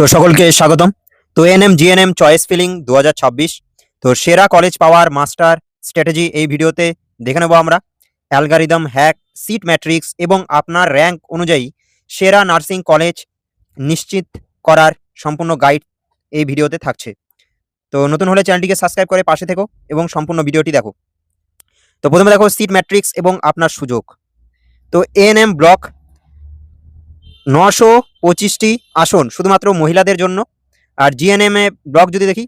তো সকলকে স্বাগতম। তো এএনএম জিএনএম চয়েস ফিলিং 2026 তো সেরা কলেজ পাওয়ার মাস্টার স্ট্র্যাটেজি এই ভিডিওতে দেখে নেব আমরা। অ্যালগরিদম হ্যাক, সিট ম্যাট্রিক্স এবং আপনার র্যাঙ্ক অনুযায়ী সেরা নার্সিং কলেজ নিশ্চিত করার সম্পূর্ণ গাইড এই ভিডিওতে থাকছে। তো নতুন হলে চ্যানেলটিকে সাবস্ক্রাইব করে পাশে থেকো এবং সম্পূর্ণ ভিডিওটি দেখো। তো প্রথমে দেখো সিট ম্যাট্রিক্স এবং আপনার সুযোগ। তো এএনএম ব্লক 925টি আসন শুধুমাত্র মহিলাদের জন্য। আর জিএনএমএ ব্লক যদি দেখি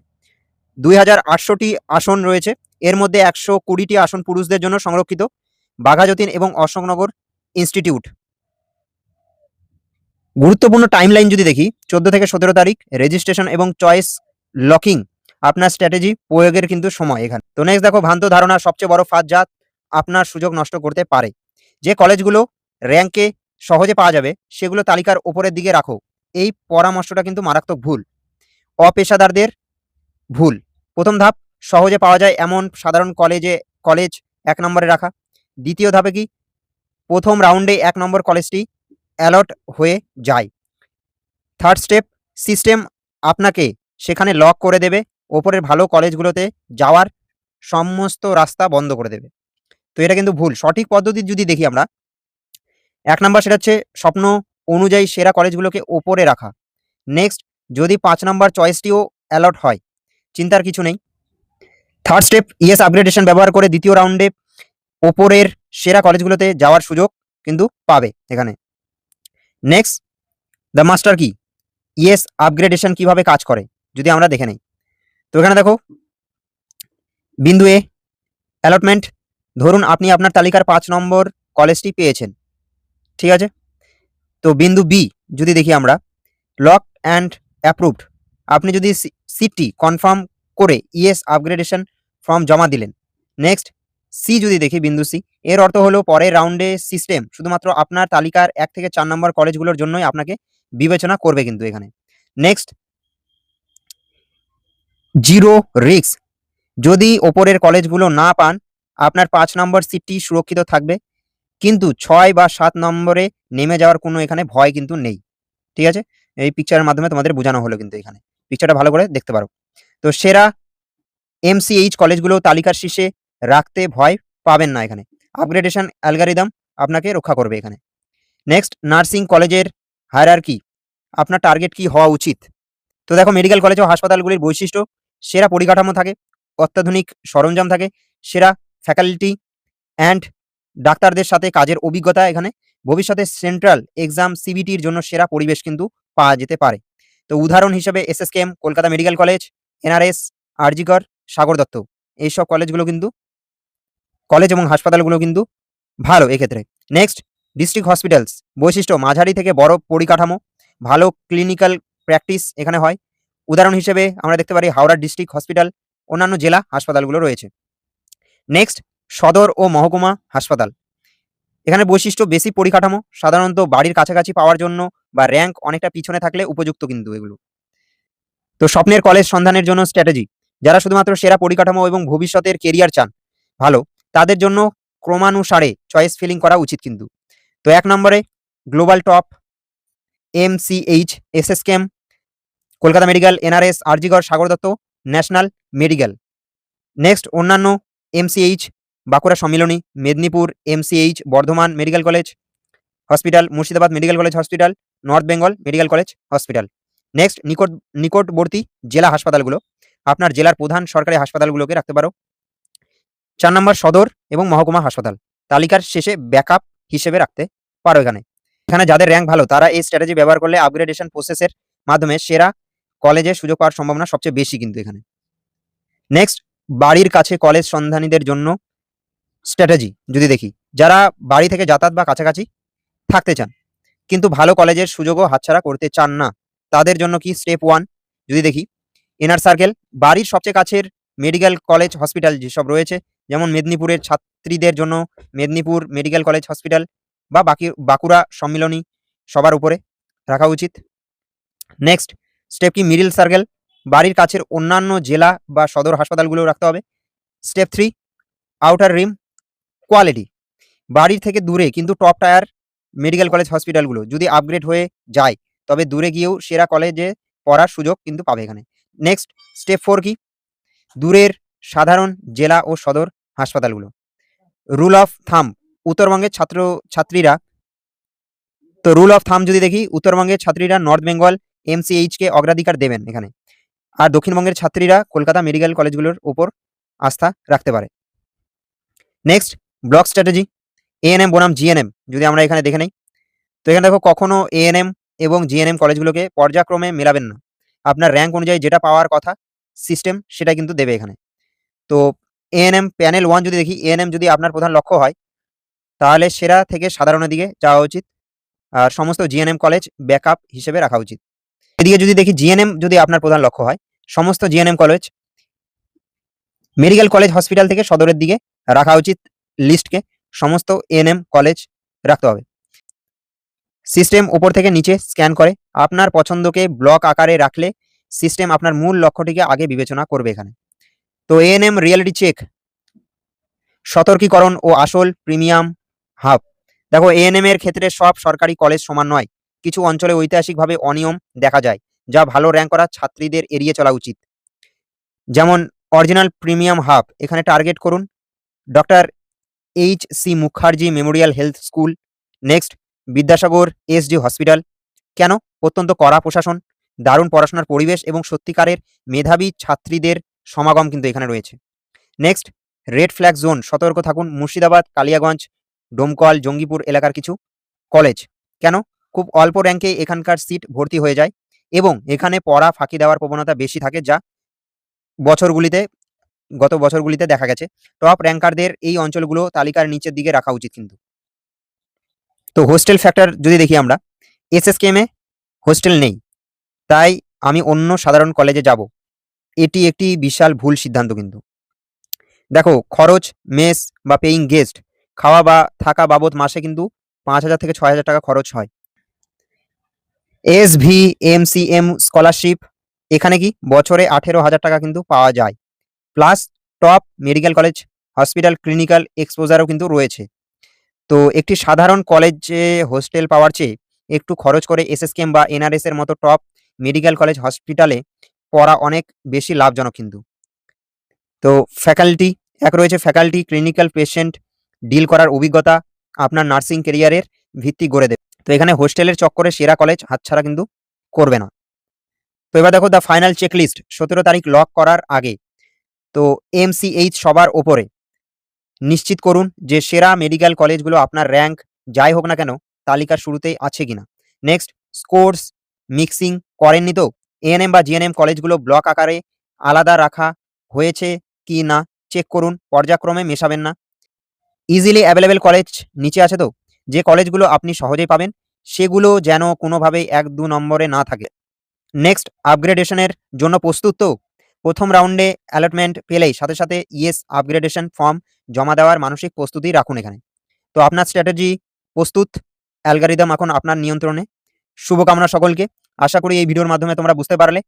2800টি আসন রয়েছে, এর মধ্যে 120টি আসন পুরুষদের জন্য সংরক্ষিত। বাঘাযতীন এবং অশোকনগর ইনস্টিটিউট। গুরুত্বপূর্ণ টাইমলাইন যদি দেখি 14 থেকে 17 তারিখ রেজিস্ট্রেশন এবং চয়েস লকিং আপনার স্ট্র্যাটেজি প্রয়োগের কিন্তু সময় এখানে। তো নেক্সট দেখো ভ্রান্ত ধারণা সবচেয়ে বড় ফাঁদ যা আপনার সুযোগ নষ্ট করতে পারে। যে কলেজগুলো র্যাঙ্কে সহজে পাওয়া যাবে সেগুলো তালিকার ওপরের দিকে রাখো। এই পরামর্শটা কিন্তু মারাত্মক ভুল, অপেশাদারদের ভুল। প্রথম ধাপ সহজে পাওয়া যায় এমন সাধারণ কলেজ 1 নম্বরে রাখা। দ্বিতীয় ধাপে কি প্রথম রাউন্ডে 1 নম্বর কলেজটি অ্যালট হয়ে যায়। থার্ড স্টেপ সিস্টেম আপনাকে সেখানে লক করে দেবে, ওপরের ভালো কলেজগুলোতে যাওয়ার সমস্ত রাস্তা বন্ধ করে দেবে। তো এটা কিন্তু ভুল। সঠিক পদ্ধতি যদি দেখি আমরা 1 নাম্বার সেটা হচ্ছে স্বপ্ন অনুযায়ী সেরা কলেজগুলোকে ওপরে রাখা। নেক্সট যদি 5 নাম্বার চয়েসটিও অ্যালট হয় চিন্তার কিছু নেই। থার্ড স্টেপ ইএস আপগ্রেডেশন ব্যবহার করে দ্বিতীয় রাউন্ডে ওপরের সেরা কলেজগুলোতে যাওয়ার সুযোগ কিন্তু পাবে এখানে। নেক্সট দ্য মাস্টার কি ইএস আপগ্রেডেশন কিভাবে কাজ করে যদি আমরা দেখে নেই। তো এখানে দেখো বিন্দু এ অ্যালটমেন্ট, ধরুন আপনি আপনার তালিকার 5 নম্বর কলেজটি পেয়েছেন, ঠিক আছে। তো বিন্দু বি যদি দেখি আমরা লক অ্যান্ড অ্যাপ্রুভড, আপনি যদি সিটটি কনফার্ম করে ইএস আপগ্রেডেশন ফর্ম জমা দিলেন। নেক্সট সি যদি দেখি বিন্দু সি, এর অর্থ হলো পরের রাউন্ডে সিস্টেম শুধুমাত্র আপনার তালিকার 1 থেকে 4 নম্বর কলেজগুলোর জন্যই আপনাকে বিবেচনা করবে কিন্তু এখানে। নেক্সট জিরো রিস্ক, যদি ওপরের কলেজগুলো না পান আপনার 5 নম্বর সিটটি সুরক্ষিত থাকবে, কিন্তু 6 বা 7 নম্বরে নেমে যাওয়ার কোনো এখানে ভয় কিন্তু নেই, ঠিক আছে। এই পিকচারের মাধ্যমে তোমাদের বোঝানো হলো কিন্তু এখানে, পিকচারটা ভালো করে দেখতে পারো। তো সেরা এমসিএইচ কলেজগুলো তালিকার শীর্ষে রাখতে ভয় পাবেন না এখানে। আপগ্রেডেশন অ্যালগরিদম আপনাকে রক্ষা করবে এখানে। নেক্সট নার্সিং কলেজের হায়ারার্কি, আপনার টার্গেট কি হওয়া উচিত। তো দেখো মেডিকেল কলেজ ও হাসপাতালগুলির বৈশিষ্ট্য সেরা পরিকাঠামো থাকে, অত্যাধুনিক সরঞ্জাম থাকে, সেরা ফ্যাকাল্টি অ্যান্ড ডাক্তারদের সাথে কাজের অভিজ্ঞতা এখানে। ভবিষ্যতে সেন্ট্রাল এক্সাম সিবিটির জন্য সেরা পরিবেশ কিন্তু পাওয়া যেতে পারে। তো উদাহরণ হিসেবে SSKM, Kolkata medical college, NRS, RG Kar, Sagar Dutta, এইসব কলেজগুলো কিন্তু কলেজ এবং হাসপাতালগুলো কিন্তু ভালো এক্ষেত্রে। নেক্সট ডিস্ট্রিক্ট হসপিটালস বৈশিষ্ট্য মাঝারি থেকে বড় পরিকাঠামো, ভালো ক্লিনিক্যাল প্র্যাকটিস এখানে হয়। উদাহরণ হিসেবে আমরা দেখতে পারি হাওড়া ডিস্ট্রিক্ট হসপিটাল, অন্যান্য জেলা হাসপাতালগুলো রয়েছে। নেক্সট সদর ও মহকুমা হাসপাতাল, এখানে বৈশিষ্ট্য বেশি পরিকাঠামো, সাধারণত বাড়ির কাছাকাছি পাওয়ার জন্য বা র্যাঙ্ক অনেকটা পিছনে থাকলে উপযুক্ত কিন্তু এগুলো। তো স্বপ্নের কলেজ সন্ধানের জন্য স্ট্র্যাটেজি, যারা শুধুমাত্র সেরা পরিকাঠামো এবং ভবিষ্যতের কেরিয়ার চান ভালো, তাদের জন্য ক্রমানুসারে চয়েস ফিলিং করা উচিত কিন্তু। তো 1 নম্বরে global top, MCH, SSKM, Kolkata medical, NRS, RG Kar, Sagar Dutta, national medical. Next অন্যান্য MCH Bankura Sammilani, Medinipur MCH, Bardhaman medical college hospital, Murshidabad medical college hospital, north Bengal medical college hospital. Next নিকটবর্তী জেলা হাসপাতালগুলো, আপনার জেলার প্রধান সরকারি হাসপাতালগুলোকে রাখতে পারো। 4 নম্বর সদর এবং মহকুমা হাসপাতাল তালিকার শেষে ব্যাকআপ হিসেবে রাখতে পারো এখানে। এখানে যাদের র্যাঙ্ক ভালো তারা এই স্ট্র্যাটেজি ব্যবহার করলে আপগ্রেডেশন প্রসেসের মাধ্যমে সেরা কলেজে সুযোগ পাওয়ার সম্ভাবনা সবচেয়ে বেশি কিন্তু এখানে। নেক্সট বাড়ির কাছে কলেজ সন্ধানীদের জন্য স্ট্র্যাটেজি যদি দেখি, যারা বাড়ি থেকে যাতায়াত বা কাছাকাছি থাকতে চান কিন্তু ভালো কলেজের সুযোগও হাতছাড়া করতে চান না, তাদের জন্য কি স্টেপ 1 যদি দেখি ইনার সার্কেল, বাড়ির সবচেয়ে কাছের মেডিকেল কলেজ হসপিটাল যেসব রয়েছে, যেমন মেদিনীপুরের ছাত্রীদের জন্য মেদিনীপুর মেডিকেল কলেজ হসপিটাল বা বাঁকুড়া সম্মিলনী সবার উপরে রাখা উচিত। নেক্সট স্টেপ কি মিডল সার্কেল, বাড়ির কাছের অন্যান্য জেলা বা সদর হাসপাতালগুলো রাখতে হবে। স্টেপ 3 আউটার রিম কোয়ালিটি, বাড়ির থেকে দূরে কিন্তু টপ টায়ার মেডিকেল কলেজ হসপিটালগুলো যদি আপগ্রেড হয়ে যায় তবে দূরে গিয়েও সেরা কলেজে পড়ার সুযোগ কিন্তু পাবে এখানে। নেক্সট স্টেপ 4 কি? দূরের সাধারণ জেলা ও সদর হাসপাতালগুলো। রুল অফ থাম্ব উত্তরবঙ্গের ছাত্রছাত্রীরা, তো রুল অফ থাম্ব যদি দেখি, উত্তরবঙ্গের ছাত্রীরা নর্থ বেঙ্গল এমসিএইচকে অগ্রাধিকার দেবেন এখানে। আর দক্ষিণবঙ্গের ছাত্রীরা কলকাতা মেডিকেল কলেজগুলোর উপর আস্থা রাখতে পারে। নেক্সট ব্লক স্ট্র্যাটেজি এএনএম বনাম জিএনএম যদি আমরা এখানে দেখে নেই, তো এখানে দেখো কখনো এএনএম এবং জিএনএম কলেজগুলোকে পর্যায়ক্রমে মেলাবেন না। আপনার র্যাঙ্ক অনুযায়ী যেটা পাওয়ার কথা সিস্টেম সেটা কিন্তু দেবে এখানে। তো এএনএম প্যানেল 1 যদি দেখি, এএনএম যদি আপনার প্রধান লক্ষ্য হয় তাহলে সেরা থেকে সাধারণের দিকে যাওয়া উচিত। আর সমস্ত জিএনএম কলেজ ব্যাকআপ হিসেবে রাখা উচিত। এদিকে যদি দেখি জিএনএম যদি আপনার প্রধান লক্ষ্য হয়, সমস্ত GNM college medical college hospital থেকে সদরের দিকে রাখা উচিত লিস্টকে। সমস্ত এএনএম কলেজ রাখতে হবে। সিস্টেম উপর থেকে নিচে স্ক্যান করে আপনার পছন্দকে ব্লক আকারে রাখলে সিস্টেম আপনার মূল লক্ষ্যটিকে আগে বিবেচনা করবে এখানে। তো এএনএম রিয়েলিটি চেক, সতর্কীকরণ ও আসল প্রিমিয়াম হাব। দেখো এএনএম এর ক্ষেত্রে সব সরকারি কলেজ সমান নয়। কিছু অঞ্চলে ঐতিহাসিকভাবে অনিয়ম দেখা যায়, যা ভালো র্যাঙ্ক করা ছাত্রীদের এড়িয়ে চলা উচিত। যেমন অরিজিনাল প্রিমিয়াম হাব এখানে টার্গেট করুন doctor H C. Mukherjee memorial health school. Next Vidyasagar SD hospital. কেন? অত্যন্ত কড়া প্রশাসন, দারুণ পড়াশোনার পরিবেশ এবং সত্যিকারের মেধাবী ছাত্রীদের সমাগম কিন্তু এখানে রয়েছে। নেক্সট রেড ফ্ল্যাগ জোন, সতর্ক থাকুন মুর্শিদাবাদ, কালিয়াগঞ্জ, ডোমকল, জঙ্গিপুর এলাকার কিছু কলেজ। কেন? খুব অল্প র্যাঙ্কে এখানকার সিট ভর্তি হয়ে যায় এবং এখানে পড়া ফাঁকি দেওয়ার প্রবণতা বেশি থাকে, যা গত বছরগুলিতে দেখা গেছে। টপ র্যাঙ্কারদের এই অঞ্চলগুলো তালিকার নিচের দিকে রাখা উচিত কিন্তু। তো হোস্টেল ফ্যাক্টর যদি দেখি আমরা, এসএসকেএম এ হোস্টেল নেই, তাই আমি অন্য সাধারণ কলেজে যাব। এটি একটি বিশাল ভুল সিদ্ধান্ত কিন্তু। দেখো খরচ, মেস বা পেইং গেস্ট, খাওয়া বা থাকা বাবদ মাসে কিন্তু 5,000 থেকে 6,000 টাকা খরচ হয়। এসভিএমসিএম স্কলারশিপ, এখানে কি বছরে 18,000 টাকা কিন্তু পাওয়া যায়। Plus top medical college hospital clinical এক্সপোজারও কিন্তু রয়েছে। তো একটি সাধারণ কলেজে হোস্টেল পাওয়ার চেয়ে একটু খরচ করে এসএসকেএম বা এনআরএস এর মতো টপ মেডিকেল কলেজ হসপিটালে পড়া অনেক বেশি লাভজনক কিন্তু। তো ফ্যাকাল্টি এক রয়েছে, ফ্যাকাল্টি ক্লিনিক্যাল পেশেন্ট ডিল করার অভিজ্ঞতা আপনার নার্সিং ক্যারিয়ারের ভিত্তি গড়ে দেবে। তো এখানে হোস্টেলের চক্করে সেরা কলেজ হাতছাড়া কিন্তু করবে না। তো এবার দেখো দ্য ফাইনাল চেকলিস্ট 17 তারিখ লক করার আগে। তো এমসিএইচ সবার ওপরে নিশ্চিত করুন যে সেরা মেডিকেল কলেজগুলো আপনার র্যাঙ্ক যাই হোক না কেন তালিকার শুরুতেই আছে কিনা। নেক্সট স্কোর্স মিক্সিং করেননি তো? এএনএম বা জিএনএম কলেজগুলো ব্লক আকারে আলাদা রাখা হয়েছে কি না চেক করুন, পর্যায়ক্রমে মেশাবেন না। ইজিলি অ্যাভেলেবেল কলেজ নিচে আছে তো? যে কলেজগুলো আপনি সহজেই পাবেন সেগুলো যেন কোনোভাবেই 1-2 নম্বরে না থাকে। নেক্সট আপগ্রেডেশনের জন্য প্রস্তুত তো? প্রথম রাউন্ডে অ্যালটমেন্ট পেলেই সাথে সাথে ইয়েস আপগ্রেডেশন ফর্ম জমা দেওয়ার মানসিক প্রস্তুতি রাখুন এখানে। তো আপনার স্ট্র্যাটেজি প্রস্তুত, অ্যালগরিদম এখন আপনার নিয়ন্ত্রণে। শুভকামনা সকলকে। আশা করি এই ভিডিওর মাধ্যমে তোমরা বুঝতে পারলে।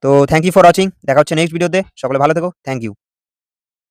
তো থ্যাংক ইউ ফর ওয়াচিং। দেখা হচ্ছে নেক্সট ভিডিওতে। সকলে ভালো থেকো। Thank you.